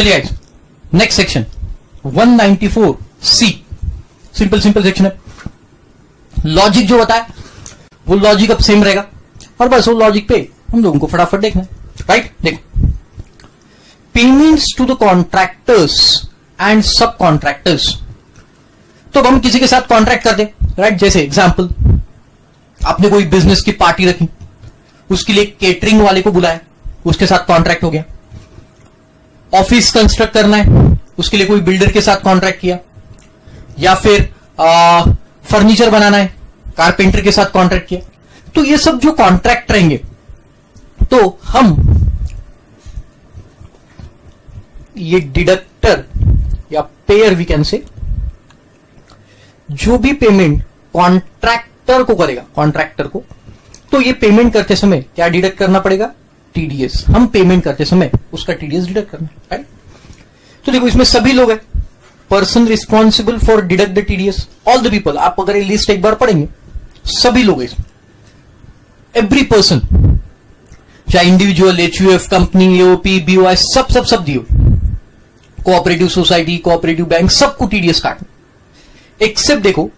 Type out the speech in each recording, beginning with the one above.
चलिए next section 194C, simple section है। Logic जो होता है वो लॉजिक अब सेम रहेगा और बस वो लॉजिक पे हम लोगों को फटाफट देखना है, राइट। देखो, payments to the contractors and subcontractors. तो हम किसी के साथ कॉन्ट्रैक्ट करते, राइट। जैसे एग्जांपल, आपने कोई बिजनेस की पार्टी रखी, उसके लिए केटरिंग वाले को बुलाया, उसके साथ कॉन्ट्रैक्ट हो गया। ऑफिस कंस्ट्रक्ट करना है, उसके लिए कोई बिल्डर के साथ कॉन्ट्रैक्ट किया, या फिर फर्नीचर बनाना है, कारपेंटर के साथ कॉन्ट्रैक्ट किया। तो ये सब जो कॉन्ट्रैक्ट रहेंगे, तो हम ये डिडक्टर या पेयर वी कैन से, जो भी पेमेंट कॉन्ट्रैक्टर को करेगा, कॉन्ट्रैक्टर को, तो ये पेमेंट करते समय क्या डिडक्ट करना पड़ेगा? टीडीएस। हम पेमेंट करते समय उसका टीडीएस डिडक्ट करना है, राइट। तो देखो, इसमें सभी लोग हैं, person responsible for deduct the TDS, all the people. आप अगर ये लिस्ट एक बार पढ़ेंगे, सभी लोग इसमें, एवरी पर्सन, चाहे individual, HUF, company, AOP, BOI, सब दिए, कोऑपरेटिव सोसाइटी, कोऑपरेटिव बैंक, सबको टीडीएस काटना। एक्सेप्ट, देखो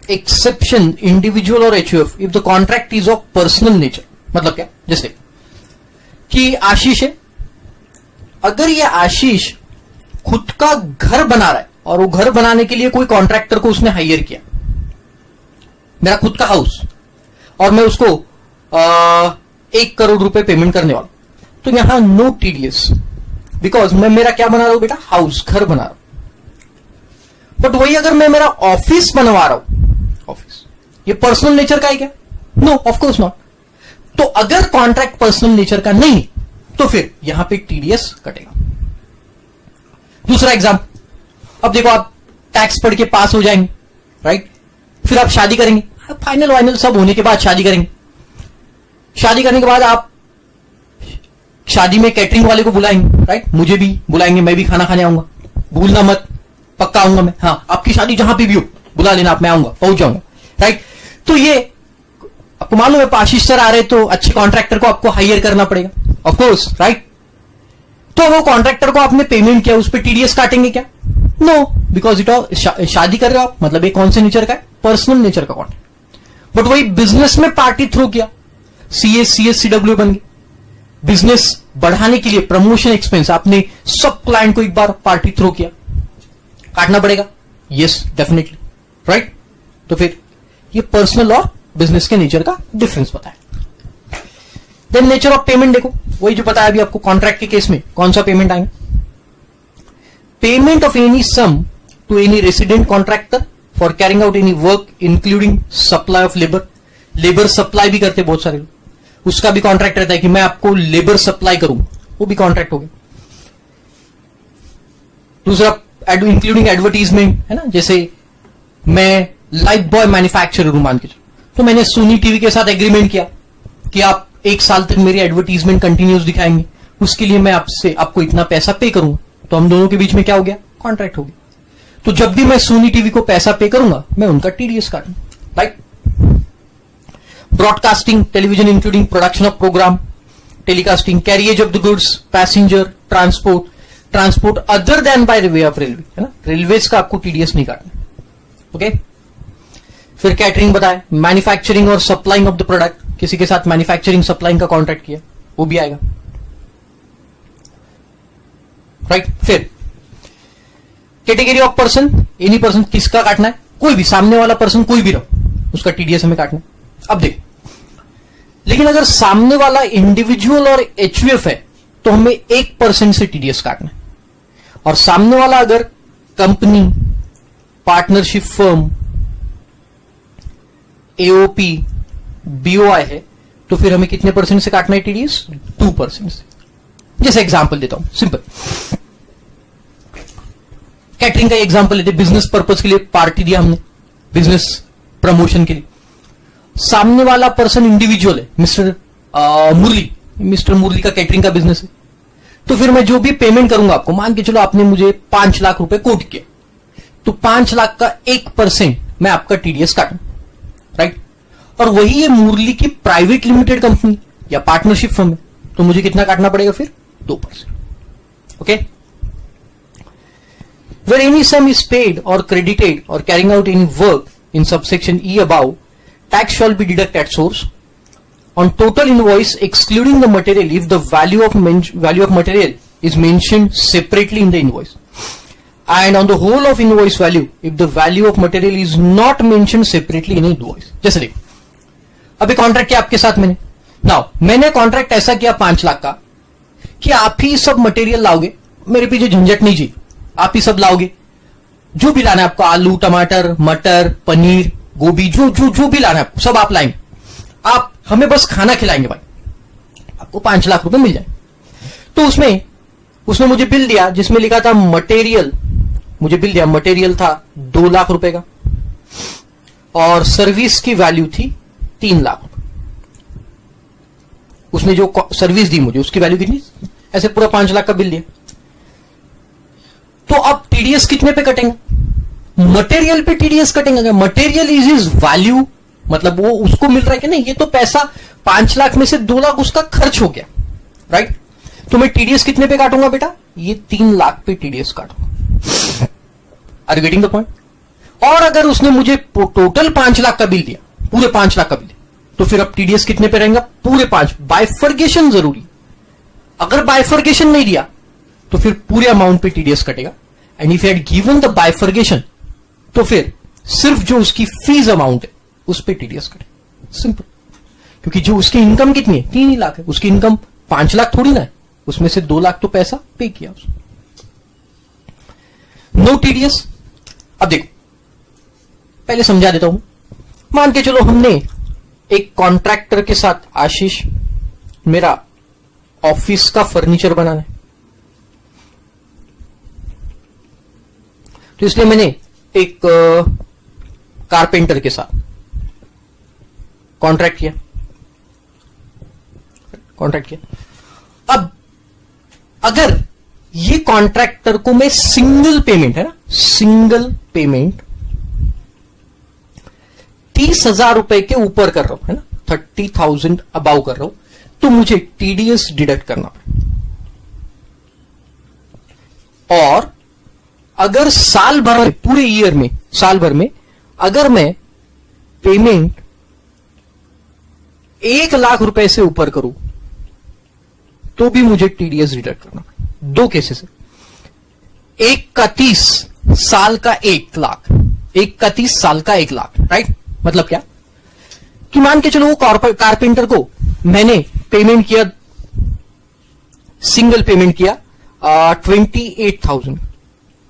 एक्सेप्शन इंडिविजुअल और HUF if the contract is of personal nature. मतलब क्या? जैसे कि आशीष है, अगर ये आशीष खुद का घर बना रहा है और वो घर बनाने के लिए कोई कॉन्ट्रैक्टर को उसने हायर किया, मेरा खुद का हाउस, और मैं उसको 1 करोड़ रुपए पेमेंट करने वाला, तो यहां नो टीडीएस, बिकॉज मैं मेरा क्या बना रहा हूं बेटा? हाउस, घर बना रहा हूं। बट वही अगर मैं मेरा ऑफिस बनवा रहा हूं, ऑफिस, ये पर्सनल नेचर का है क्या? No, of course not. तो अगर कॉन्ट्रैक्ट पर्सनल नेचर का नहीं, तो फिर यहां पे टीडीएस कटेगा। दूसरा एग्जाम्पल, अब देखो, आप टैक्स पढ़ के पास हो जाएंगे, राइट। फिर आप शादी करेंगे, फाइनल वाइनल सब होने के बाद शादी करेंगे। शादी करने के बाद आप शादी में कैटरिंग वाले को बुलाएंगे, राइट। मुझे भी बुलाएंगे, मैं भी खाना खाने आऊंगा, भूलना मत, पक्का आऊंगा मैं। हाँ, आपकी शादी जहां पे भी हो बुला लेना आप, मैं आऊंगा, पहुंच जाऊंगा, राइट। तो ये आपको मालूम है, आशीष सर आ रहे, तो अच्छे कॉन्ट्रैक्टर को आपको हायर करना पड़ेगा, ऑफकोर्स, राइट। तो वो कॉन्ट्रैक्टर को आपने पेमेंट किया, उस पर टीडीएस काटेंगे क्या? नो, बिकॉज इट शादी कर रहे हो आप, मतलब ये कौन से नेचर का है? पर्सनल नेचर का कॉन्ट्रैक्ट। बट वही बिजनेस में पार्टी थ्रू किया, सीएससीडब्ल्यू बन गई, बिजनेस बढ़ाने के लिए प्रमोशन एक्सपेंस, आपने सब क्लाइंट को एक बार पार्टी थ्रू किया, काटना पड़ेगा? Yes, definitely, right. तो फिर ये पर्सनल और बिजनेस के नेचर का डिफरेंस बताया। देन नेचर ऑफ पेमेंट देखो, वही जो बताया अभी आपको, कॉन्ट्रैक्ट के केस में कौन सा पेमेंट आएगा? Payment of any sum to any resident contractor for carrying out any work including supply of labour. Labour supply भी करते बहुत सारे लोग, उसका भी कॉन्ट्रैक्ट रहता है कि मैं आपको लेबर सप्लाई करूंगा, वो भी कॉन्ट्रैक्ट हो गया। दूसरा, इंक्लूडिंग एडवर्टीजमेंट, है ना। जैसे मैं लाइफ बॉय मैन्युफैक्चरर हूं मान के, तो मैंने सोनी टीवी के साथ एग्रीमेंट किया कि आप 1 साल तक मेरी एडवर्टीजमेंट कंटिन्यूस दिखाएंगे, उसके लिए मैं आपको इतना पैसा पे करूंगा। तो हम दोनों के बीच में क्या हो गया? कॉन्ट्रैक्ट हो गया। तो जब भी मैं सोनी टीवी को पैसा पे करूंगा, मैं उनका टीडीएस काटूंगा, right. Broadcasting, television including production of programme, telecasting, carriage of the goods, passenger, transport other than by way of railway, है ना। रेलवेज का आपको टीडीएस नहीं काटना, ओके। फिर कैटरिंग बताया, मैन्युफैक्चरिंग और सप्लाइंग ऑफ द प्रोडक्ट, किसी के साथ मैन्युफैक्चरिंग सप्लाइंग का कॉन्ट्रैक्ट किया, वो भी आएगा, राइट। फिर category of person, any person, किसका काटना है? कोई भी, सामने वाला पर्सन कोई भी रहो, उसका टीडीएस हमें काटना है। अब देखो, लेकिन अगर सामने वाला इंडिविजुअल और एचयूएफ है, तो हमें 1% से टीडीएस काटना है, और सामने वाला अगर company, partnership firm, AOP, BOI है, तो फिर हमें कितने परसेंट से काटना है टीडीएस? 2% से। जैसे एग्जांपल देता हूं, सिंपल, कैटरिंग का एग्जांपल लेते, बिजनेस पर्पस के लिए पार्टी दिया हमने, बिजनेस प्रमोशन के लिए। सामने वाला पर्सन इंडिविजुअल है, मिस्टर मुरली का कैटरिंग का बिजनेस है, तो फिर मैं जो भी पेमेंट करूंगा आपको, मान के चलो आपने मुझे 5 लाख रुपए कोट किया, तो 5 लाख का 1% मैं आपका टीडीएस काटूं, राइट। और वही ये मुरली की प्राइवेट लिमिटेड कंपनी या पार्टनरशिप फर्म है, तो मुझे कितना काटना पड़ेगा फिर? 2%, Okay? Where any sum is paid or credited or carrying out any work in subsection E above, tax shall be deducted at source on total invoice excluding the material if the value of material is mentioned separately in the invoice, and on the whole of invoice value if the value of material is not mentioned separately in invoice. जैसे देखो, अभी contract किया आपके साथ मैंने contract ऐसा किया 5 लाख का कि आप ही सब मटेरियल लाओगे, मेरे पीछे झंझट नहीं जी, आप ही सब लाओगे, जो भी लाना है आपको, आलू टमाटर मटर पनीर गोभी जो भी लाना है आपको सब आप लाएंगे, आप हमें बस खाना खिलाएंगे भाई, आपको 5 लाख रुपए मिल जाए। तो उसने मुझे बिल दिया जिसमें लिखा था मटेरियल, मुझे बिल दिया मटेरियल था 2 लाख रुपए का और सर्विस की वैल्यू थी 3 लाख रुपए। उसने जो सर्विस दी मुझे उसकी वैल्यू कितनी, ऐसे पूरा 5 लाख का बिल दिया। तो अब टीडीएस कितने पे कटेंगे? मटेरियल पे टीडीएस कटेंगे। मटेरियल इज इज वैल्यू, मतलब वो उसको मिल रहा है कि नहीं, ये तो पैसा 5 लाख में से 2 लाख उसका खर्च हो गया, राइट? तो मैं टीडीएस कितने पे काटूंगा बेटा? ये 3 लाख पे टीडीएस काटूंगा। Are you getting the point? और अगर उसने मुझे टोटल 5 लाख का बिल दिया, पूरे 5 लाख का बिल दिया, तो फिर अब टीडीएस कितने पे रहेगा? पूरे 5। बाइफर्गेशन जरूरी, अगर बाइफर्गेशन नहीं दिया तो फिर पूरे अमाउंट पे टीडीएस कटेगा। And if you had given the bifurcation तो फिर सिर्फ जो उसकी फीस अमाउंट है उस पे टीडीएस कटेगा, सिंपल। क्योंकि जो उसकी इनकम कितनी है? 3 ही लाख है, उसकी इनकम 5 लाख थोड़ी ना है, उसमें से 2 लाख तो पैसा पे किया उसने। No TDS. अब देखो, पहले समझा देता हूं। मान के चलो हमने एक कॉन्ट्रैक्टर के साथ, आशीष मेरा ऑफिस का फर्नीचर बनाना है, तो इसलिए मैंने एक कारपेंटर के साथ कॉन्ट्रैक्ट किया। अब अगर ये कॉन्ट्रैक्टर को मैं सिंगल पेमेंट, है ना, सिंगल पेमेंट 30,000 रुपए के ऊपर कर रहा हूं, है ना, 30,000 अबाउ कर रहा हूं, तो मुझे टीडीएस डिडक्ट करना पड़ेगा। और अगर साल भर में, पूरे ईयर में, साल भर में अगर मैं पेमेंट 1 लाख रुपए से ऊपर करूं तो भी मुझे टीडीएस डिडक्ट करना पड़ेगा। 2 केसेस है, एक का 30 साल का 1 लाख, एक का 30 साल का 1 लाख, राइट? मतलब क्या कि मान के चलो वो कारपेंटर को मैंने पेमेंट किया, सिंगल पेमेंट किया 28,000,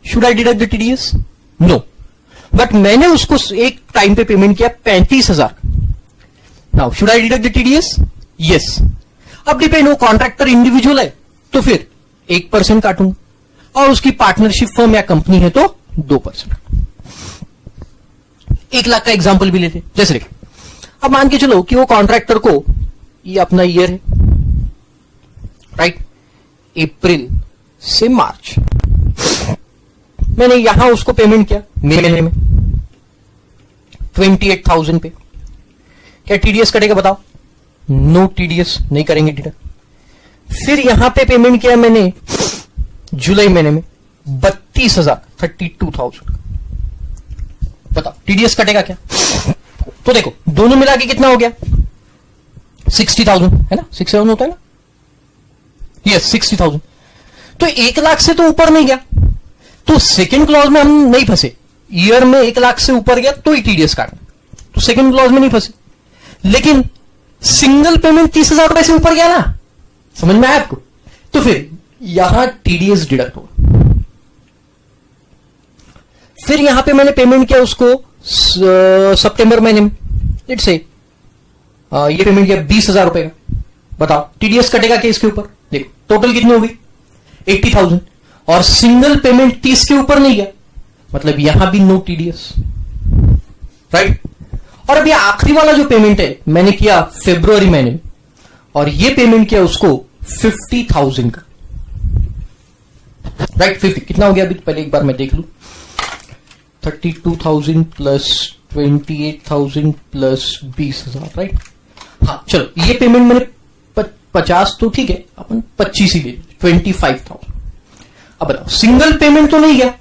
should I deduct the TDS? No. But मैंने उसको एक टाइम पे पेमेंट किया 35,000, now should I deduct the TDS? Yes. अब डिपेंड, वो कॉन्ट्रैक्टर इंडिविजुअल है तो फिर 1% काटूंगा, और उसकी पार्टनरशिप फर्म या कंपनी है तो 2%। 1 लाख का एग्जाम्पल भी लेते, जैसे देखिए, अब मान के चलो कि वो कॉन्ट्रैक्टर को, ये अपना ईयर है, राइट, अप्रैल से मार्च, मैंने यहां उसको पेमेंट किया महीने में 28,000 पे, क्या टीडीएस कटेगा बताओ? नो टीडीएस, नहीं करेंगे डिडक्ट। फिर यहां पे पेमेंट किया मैंने जुलाई महीने में 32,000, 32,000, बताओ टीडीएस कटेगा क्या? तो देखो दोनों मिला के कितना हो गया? 60,000, है ना, 67 होता है ना, यस 60,000। तो 1 लाख से तो ऊपर नहीं गया, तो सेकेंड क्लॉज में हम नहीं फंसे। ईयर में 1 लाख से ऊपर गया तो ही टीडीएस काटना, तो सेकेंड क्लॉज में नहीं फंसे। लेकिन सिंगल पेमेंट 30,000 रुपए से ऊपर गया ना, समझ में आया आपको? तो फिर यहां टीडीएस डिडक्ट होगा। फिर यहां पे मैंने पेमेंट किया उसको सितंबर महीने में, लेट्स से ये पेमेंट किया 20,000 रुपए का, बताओ टीडीएस कटेगा क्या इसके ऊपर? देखो टोटल कितनी होगी? 80,000, और सिंगल पेमेंट 30 के ऊपर नहीं गया, मतलब यहां भी नो टीडीएस, राइट? और अब ये आखिरी वाला जो पेमेंट है मैंने किया फरवरी महीने में, और ये पेमेंट किया उसको 50,000 का, राइट? 50 कितना हो गया अभी? पहले एक बार मैं देख लू, 32,000 प्लस 28,000 प्लस 20,000, राइट? हाँ चलो, ये पेमेंट मैंने 50 तो ठीक है, अपन 25 ही ले, 25,000। अब बताओ, सिंगल पेमेंट तो नहीं गया,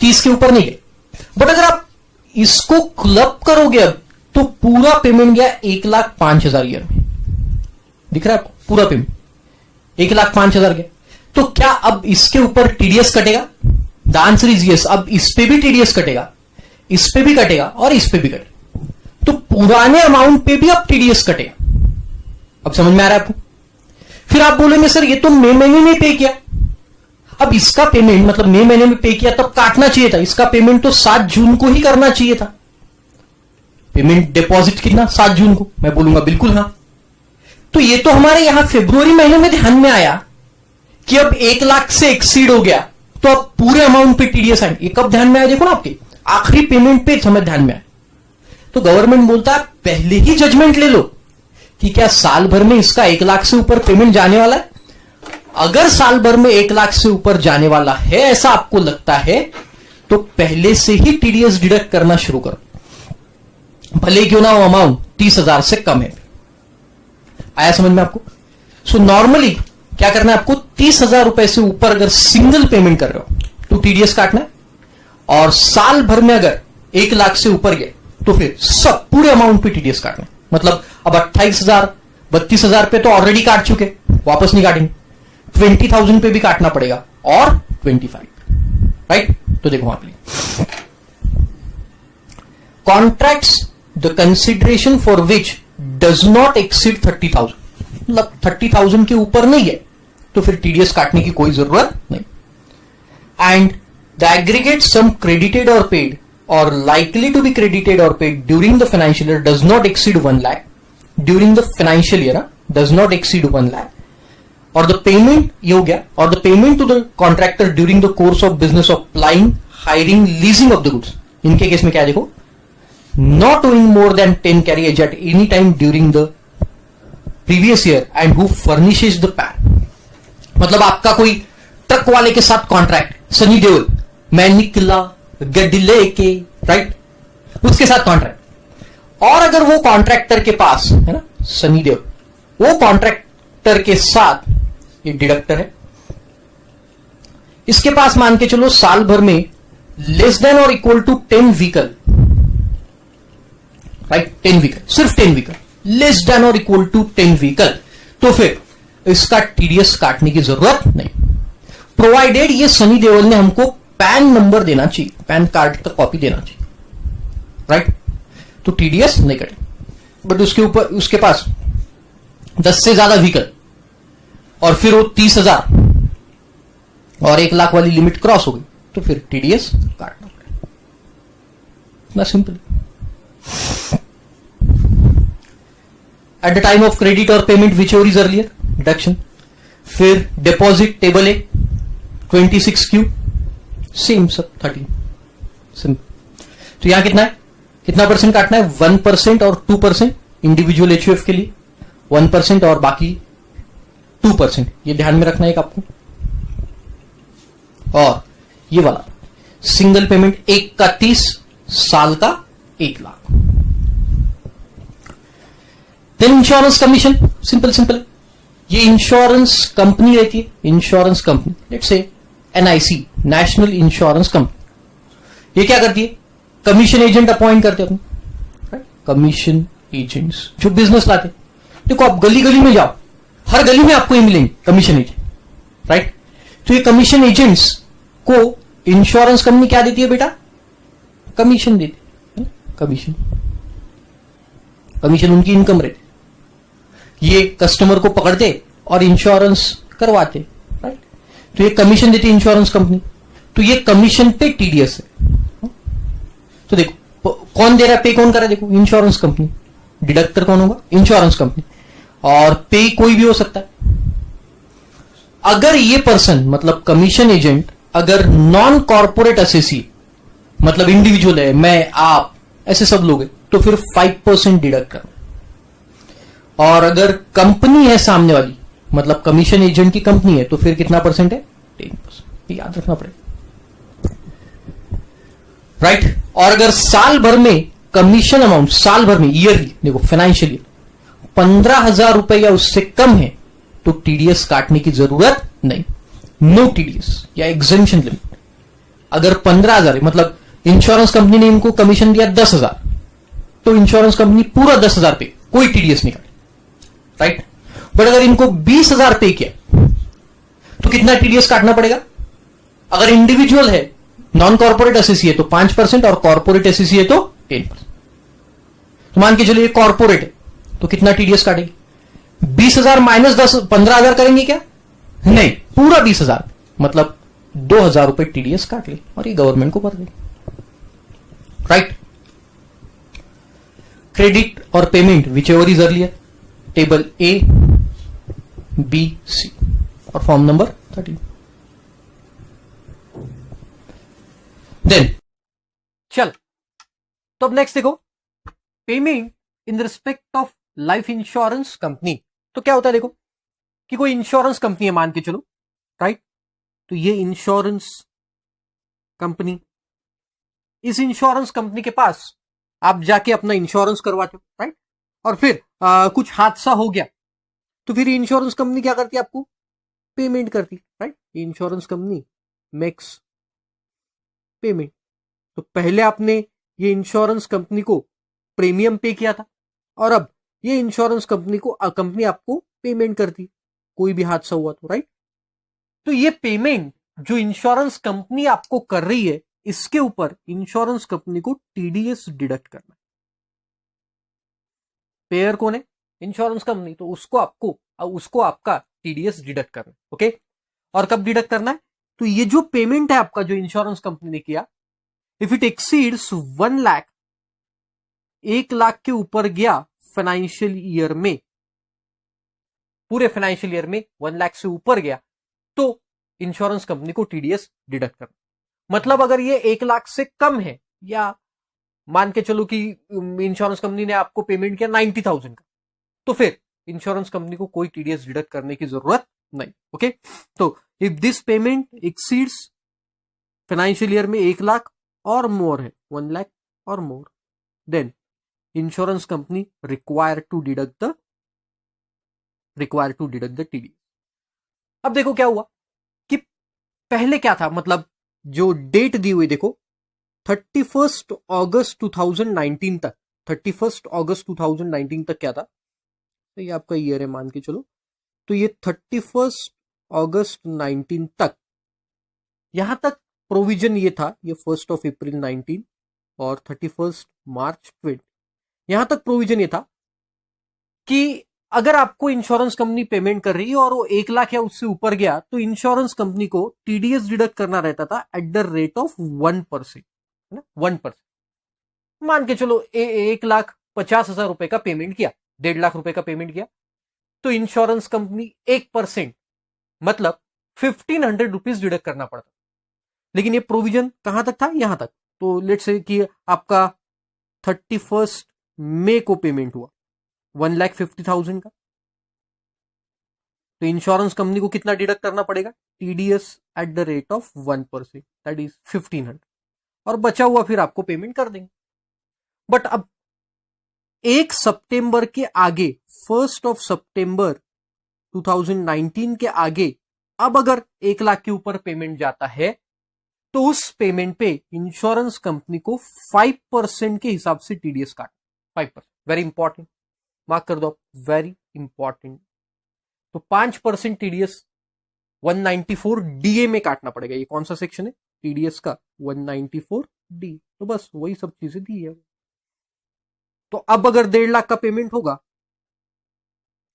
30 के ऊपर नहीं गए, बट अगर आप इसको क्लब करोगे अब तो पूरा पेमेंट गया 1,05,000 ईयर में। दिख रहा है आपको? पूरा पेमेंट 1,05,000 गया। तो क्या अब इसके ऊपर टीडीएस कटेगा? The answer is yes. अब इस पे भी टीडीएस कटेगा, इस पे भी कटेगा और इस पे भी कटेगा, तो पुराने अमाउंट पे भी अब टीडीएस कटेगा। अब समझ में आ रहा है आपको? फिर आप बोलेंगे सर ये तो मई महीने में पे किया, अब इसका पेमेंट मतलब मई महीने में पे किया तब काटना चाहिए था, इसका पेमेंट तो 7 जून को ही करना चाहिए था। पेमेंट डिपॉजिट कितना? 7 जून को। मैं बोलूंगा बिल्कुल हां। तो ये तो हमारे यहां फरवरी महीने में ध्यान में आया कि अब 1 लाख से एक्सीड हो गया तो अब पूरे अमाउंट पे टीडीएस आएंगे। ये कब ध्यान में आया? देखो ना, आपके आखिरी पेमेंट पे समय ध्यान में आया। तो गवर्नमेंट बोलता है पहले ही जजमेंट ले लो कि क्या साल भर में इसका 1 लाख से ऊपर पेमेंट जाने वाला है। अगर साल भर में 1 लाख से ऊपर जाने वाला है ऐसा आपको लगता है तो पहले से ही टीडीएस डिडक्ट करना शुरू करो, भले क्यों ना वो अमाउंट 30,000 से कम है। आया समझ में आपको? सो नॉर्मली क्या करना है आपको? 30,000 रुपए से ऊपर अगर सिंगल पेमेंट कर रहे हो तो टीडीएस काटना है, और साल भर में अगर 1 लाख से ऊपर गए तो फिर सब पूरे अमाउंट पे टीडीएस काटना है। मतलब अब 28,000 32,000 पे तो ऑलरेडी काट चुके, वापस नहीं काटेंगे। 20,000 पे भी काटना पड़ेगा और 25, राइट? तो देखो वहां पे contracts the consideration for which does not exceed 30,000, मतलब 30,000 के ऊपर नहीं है तो फिर टीडीएस काटने की कोई जरूरत नहीं। And the aggregate sum credited or paid or likely to be credited or paid during the financial year does not exceed 1 lakh during the financial year, does not exceed 1 lakh. और द पेमेंट, ये हो गया, और the payment to the contractor during the course of business of plying, hiring, leasing of the goods, इनके case में क्या देखो, not owing more than 10 carriage at any time during the previous year and who furnishes the PAN। मतलब आपका कोई truck वाले के साथ कॉन्ट्रैक्ट, सनी देओल, मैं निकला गड्डी लेके, राइट, उसके साथ कॉन्ट्रैक्ट, और अगर वो कॉन्ट्रैक्टर के पास है ना, सनी देओल, वो कॉन्ट्रैक्टर के साथ ये डिडक्टर है, इसके पास मान के चलो साल भर में less than or equal to 10 vehicle, right, 10 vehicle, सिर्फ 10 vehicle, less than or equal to 10 vehicle, तो फिर इसका टीडीएस काटने की जरूरत नहीं, प्रोवाइडेड ये सनी देओल ने हमको पैन नंबर देना चाहिए, पैन कार्ड का कॉपी देना चाहिए, राइट, तो टीडीएस नहीं कटे। बट उसके ऊपर उसके पास 10 से ज्यादा व्हीकल और फिर वो 30,000 और 1 लाख वाली लिमिट क्रॉस हो गई तो फिर टीडीएस काटना पड़ेगा। इतना simple. At the time of credit और payment whichever is earlier, deduction. फिर deposit table a 26Q, same sub 13, simple. तो यहां कितना है, कितना परसेंट काटना है? 1% और 2% इंडिविजुअल एचयूएफ के लिए 1% और बाकी 2%, ये ध्यान में रखना है आपको। और ये वाला सिंगल पेमेंट 1 का 30, साल का 1 lakh. Then insurance commission, simple simple, ये इंश्योरेंस कंपनी रहती है, insurance company, let's say NIC, national insurance company, ये क्या करती है? कमीशन एजेंट अपॉइंट करते हैं अपने, कमीशन एजेंट्स जो बिजनेस लाते। देखो आप गली गली में जाओ, हर गली में आपको ये मिलेंगे कमीशन एजेंट, राइट। तो ये कमीशन एजेंट्स को इंश्योरेंस कंपनी क्या देती है बेटा? कमीशन देती है, कमीशन, कमीशन उनकी इनकम रहती, ये कस्टमर को पकड़ते और इंश्योरेंस करवाते, राइट। तो ये कमीशन देती है इंश्योरेंस कंपनी, तो ये कमीशन पे टीडीएस है। तो देखो कौन दे रहा है, पे कौन कर रहा है? देखो इंश्योरेंस कंपनी, डिडक्टर कौन होगा? इंश्योरेंस कंपनी, और पे कोई भी हो सकता है। अगर ये पर्सन मतलब कमीशन एजेंट अगर नॉन कॉर्पोरेट एसेसी मतलब इंडिविजुअल है, मैं आप ऐसे सब लोग हैं, तो फिर 5% डिडक्ट करना। और अगर कंपनी है सामने वाली मतलब कमीशन एजेंट की कंपनी है तो फिर कितना परसेंट है? 10%, याद रखना पड़ेगा, राइट। और अगर साल भर में कमीशन अमाउंट, साल भर में ईयरली, देखो फाइनेंशियल ईयर 15,000 रुपए या उससे कम है तो टीडीएस काटने की जरूरत नहीं। नो टीडीएस या एग्जेम्पशन लिमिट। अगर 15,000 है, मतलब इंश्योरेंस कंपनी ने इनको कमीशन दिया 10,000, तो इंश्योरेंस कंपनी पूरा 10,000 पे, कोई टीडीएस नहीं काटे, राइट। बट अगर इनको 20,000 पे किया तो कितना टीडीएस काटना पड़ेगा? अगर इंडिविजुअल है, नॉन कॉर्पोरेट एसएसी है तो 5% और कॉर्पोरेट एसएसी है तो 10%। तो मान के चलिए कॉर्पोरेट है तो कितना टीडीएस काटेगी? 20,000 माइनस 15,000 करेंगे क्या? नहीं, पूरा 20,000, मतलब 2,000 रुपए टीडीएस काट ले और ये गवर्नमेंट को भर दे, राइट। क्रेडिट और payment whichever is earlier, table A B C और फॉर्म नंबर 13। देन चल, तो अब नेक्स्ट देखो, payment in respect of life insurance company. तो क्या होता है देखो, कि कोई इंश्योरेंस कंपनी है मान के चलो, राइट। तो ये इंश्योरेंस कंपनी, इस इंश्योरेंस कंपनी के पास आप जाके अपना इंश्योरेंस करवाते हो, राइट। और फिर कुछ हादसा हो गया तो फिर इंश्योरेंस कंपनी क्या करती है? आपको पेमेंट करती, right. Insurance company makes payment. तो पहले आपने ये इंश्योरेंस कंपनी को प्रीमियम पे किया था और अब ये इंश्योरेंस कंपनी आपको पेमेंट करती, कोई भी हादसा हुआ तो, राइट। तो ये पेमेंट जो इंश्योरेंस कंपनी आपको कर रही है, इसके ऊपर इंश्योरेंस कंपनी को टीडीएस डिडक्ट करना है। पेयर कौन है? इंश्योरेंस कंपनी, तो उसको आपका टीडीएस डिडक्ट करना है, ओके। और कब डिडक्ट करना है? तो ये जो पेमेंट है आपका जो इंश्योरेंस कंपनी ने किया, if it exceeds 1 lakh, 1 lakh के ऊपर गया फाइनेंशियल ईयर में, पूरे फाइनेंशियल ईयर में 1 लाख से ऊपर गया, तो इंश्योरेंस कंपनी को टीडीएस डिडक्ट करना। मतलब अगर ये 1 लाख से कम है, या मान के चलो कि इंश्योरेंस कंपनी ने आपको पेमेंट किया 90,000 का, तो फिर इंश्योरेंस कंपनी को कोई टीडीएस डिडक्ट करने की जरूरत नहीं, ओके। तो if this payment exceeds financial year में 1 लाख और मोर है, 1 lakh or more, then insurance company require to deduct the TDS. अब देखो क्या हुआ कि पहले क्या था, मतलब जो डेट दी हुई देखो 31 अगस्त 2019 तक, 31 अगस्त 2019 तक क्या था? तो ये आपका ईयर है मान के चलो, तो ये 31 अगस्त 19 तक, यहां तक प्रोविजन ये था, ये 1 अप्रैल 19 और 31 मार्च 20, यहां तक प्रोविजन ये था कि अगर आपको इंश्योरेंस कंपनी पेमेंट कर रही है और वो 1 लाख या उससे ऊपर गया, तो इंश्योरेंस कंपनी को टीडीएस डिडक्ट करना रहता था एट द रेट ऑफ 1%, है ना, 1%। मान के चलो 1,50,000 रुपए का पेमेंट किया, 1.5 लाख रुपए का पेमेंट किया, तो इंश्योरेंस कंपनी 1%, मतलब 1,500 रुपीज डिडक्ट करना पड़ता। लेकिन ये प्रोविजन कहां तक था? यहां तक। तो लेट्स से कि आपका 31 मई को पेमेंट हुआ 1,50,000 का, तो इंश्योरेंस कंपनी को कितना डिडक्ट करना पड़ेगा? TDS at the rate of 1%, that is 1,500, और बचा हुआ फिर आपको पेमेंट कर देंगे। बट अब 1 सितंबर के आगे, 1 सितंबर 2019 के आगे, अब अगर 1 लाख के ऊपर पेमेंट जाता है, तो उस पेमेंट पे इंश्योरेंस कंपनी को 5% के हिसाब से टीडीएस काट, 5%, वेरी इंपॉर्टेंट, मार्क कर दो, वेरी इंपॉर्टेंट। तो 5% टीडीएस 194 डीए में काटना पड़ेगा। ये कौन सा सेक्शन है टीडीएस का? 194 डी। तो बस वही सब चीजें दी है। तो अब अगर 1.5 लाख का पेमेंट होगा,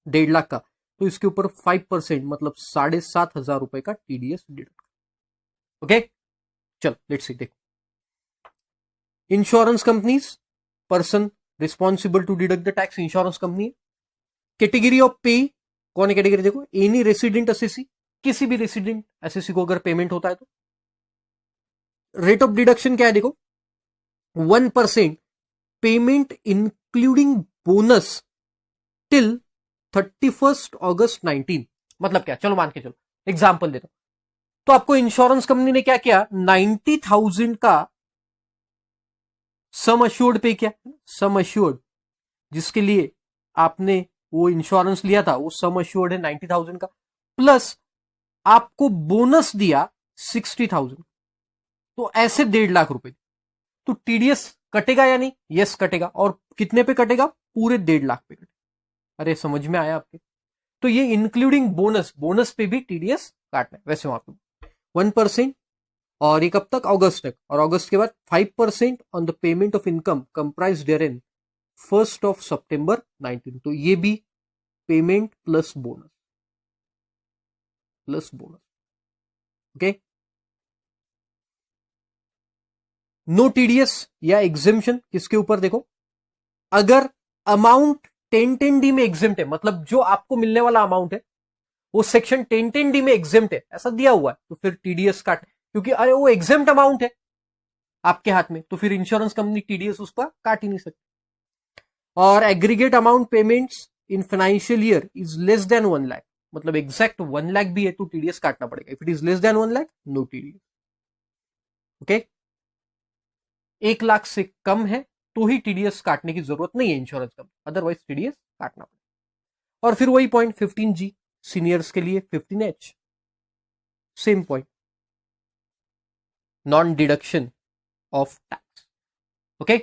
1.5 लाख का, तो इसके ऊपर 5%, मतलब 7,500 रुपए का टीडीएस डिडक्ट। ओके, चल लेट्स सी, देखो, insurance companies, person responsible to deduct the tax, insurance company. Category of pay, कौन है कैटेगरी? देखो, एनी रेसिडेंट एसएससी, किसी भी रेसिडेंट एसएससी को अगर पेमेंट होता है तो। रेट ऑफ डिडक्शन क्या है? देखो, 1% पेमेंट इंक्लूडिंग बोनस टिल 31 अगस्त 19। मतलब क्या? चलो मान के चलो, एग्जाम्पल देता हूं। तो आपको इंश्योरेंस कंपनी ने क्या किया? 90,000 का सम अश्योर्ड पे किया, सम अश्योर्ड, जिसके लिए आपने वो इंश्योरेंस लिया था, वो सम अश्योर्ड है 90,000 का, प्लस आपको बोनस दिया 60,000, तो ऐसे 1.5 लाख रुपए, तो टीडीएस कटेगा या नहीं? यस कटेगा। और कितने पे कटेगा? पूरे 1.5 लाख पे कटेगा। अरे समझ में आया आपके? तो ये इंक्लूडिंग बोनस, बोनस पे भी टीडीएस काटना है। वैसे वहां पे 1%, और ये कब तक? अगस्त तक। और अगस्त के बाद 5% on the payment of income comprise therein 1 सितंबर 19। तो ये भी payment plus bonus, okay. No TDS या एग्जिम्पशन किसके ऊपर? देखो, अगर अमाउंट 1010D में एग्जिम्प्ट है, मतलब जो आपको मिलने वाला अमाउंट है वो सेक्शन 1010D में एग्जिम्प्ट है, ऐसा दिया हुआ है, तो फिर टीडीएस काट, क्योंकि अरे वो एग्जिम्प्ट अमाउंट है आपके हाथ में, तो फिर इंश्योरेंस कंपनी टीडीएस उस पर काट ही नहीं सकती। और aggregate amount payments in financial year is less than 1 lakh, मतलब एग्जैक्ट 1 लाख भी है तो टीडीएस काटना पड़ेगा। If it is less than 1 lakh, no TDS, okay. 1 lakh से कम है तो ही टीडीएस काटने की जरूरत नहीं है इंश्योरेंस कंपनी, अदरवाइज टीडीएस काटना पड़ेगा। और फिर वही पॉइंट 15G सीनियर्स के लिए, 15H same point, non deduction of tax, okay,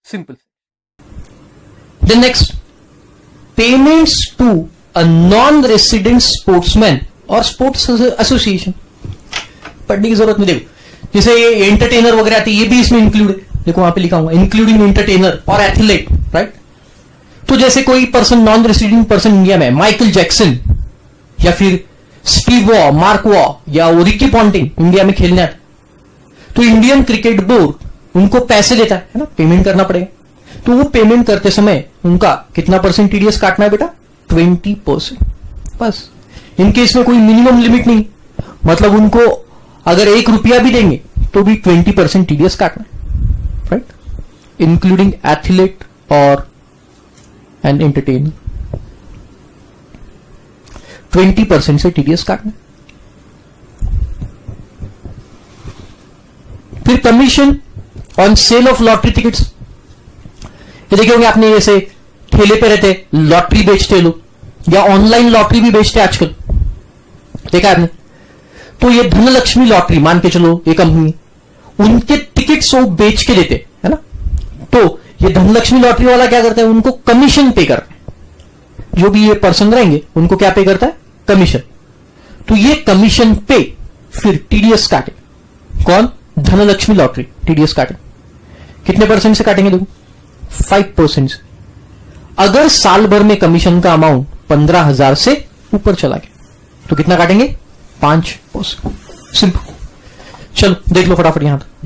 simple. The next, payments to a non-resident sportsman और स्पोर्ट्स एसोसिएशन, पढ़ने की जरूरत नहीं। देखो जैसे ये एंटरटेनर वगैरह आती है, ये भी इसमें इंक्लूड है। देखो वहां पे लिखा हुआ इंक्लूडिंग एंटरटेनर और एथलीट, राइट। तो जैसे कोई person, non resident person India में, माइकल जैक्सन या फिर स्टीव वॉ, मार्क वॉ या रिकी पॉन्टिंग इंडिया में खेलने आते, तो इंडियन क्रिकेट बोर्ड उनको पैसे देता है ना, पेमेंट करना पड़ेगा। तो वो पेमेंट करते समय उनका कितना % टीडीएस काटना है बेटा? 20%, बस। इनके इसमें कोई मिनिमम लिमिट नहीं, मतलब उनको अगर 1 रुपया भी देंगे तो भी 20% टीडीएस काटना है, राइट, इंक्लूडिंग एथलीट और एन एंटरटेनर, 20% से टीडीएस काटना है। फिर commission on sale of lottery tickets, ये देखे होंगे आपने, जैसे ठेले पे रहते लॉटरी बेचते लोग, या ऑनलाइन लॉटरी भी बेचते आजकल, देखा आपने। तो ये धनलक्ष्मी लॉटरी मान के चलो ये कंपनी, उनके टिकट्स वो बेच के देते है ना, तो ये धनलक्ष्मी लॉटरी वाला क्या करता है? उनको कमीशन पे करता है। जो भी ये पर्सन रहेंगे उनको क्या पे करता है? कमीशन। तो ये कमीशन पे फिर टीडीएस काटे। कौन? धनलक्ष्मी लॉटरी टीडीएस काटे। कितने % से काटेंगे? देखो 5% से। अगर साल भर में कमीशन का अमाउंट 15,000 से ऊपर चला गया तो कितना काटेंगे? 5%। सिंपल। चलो देख लो फटाफट यहां तक।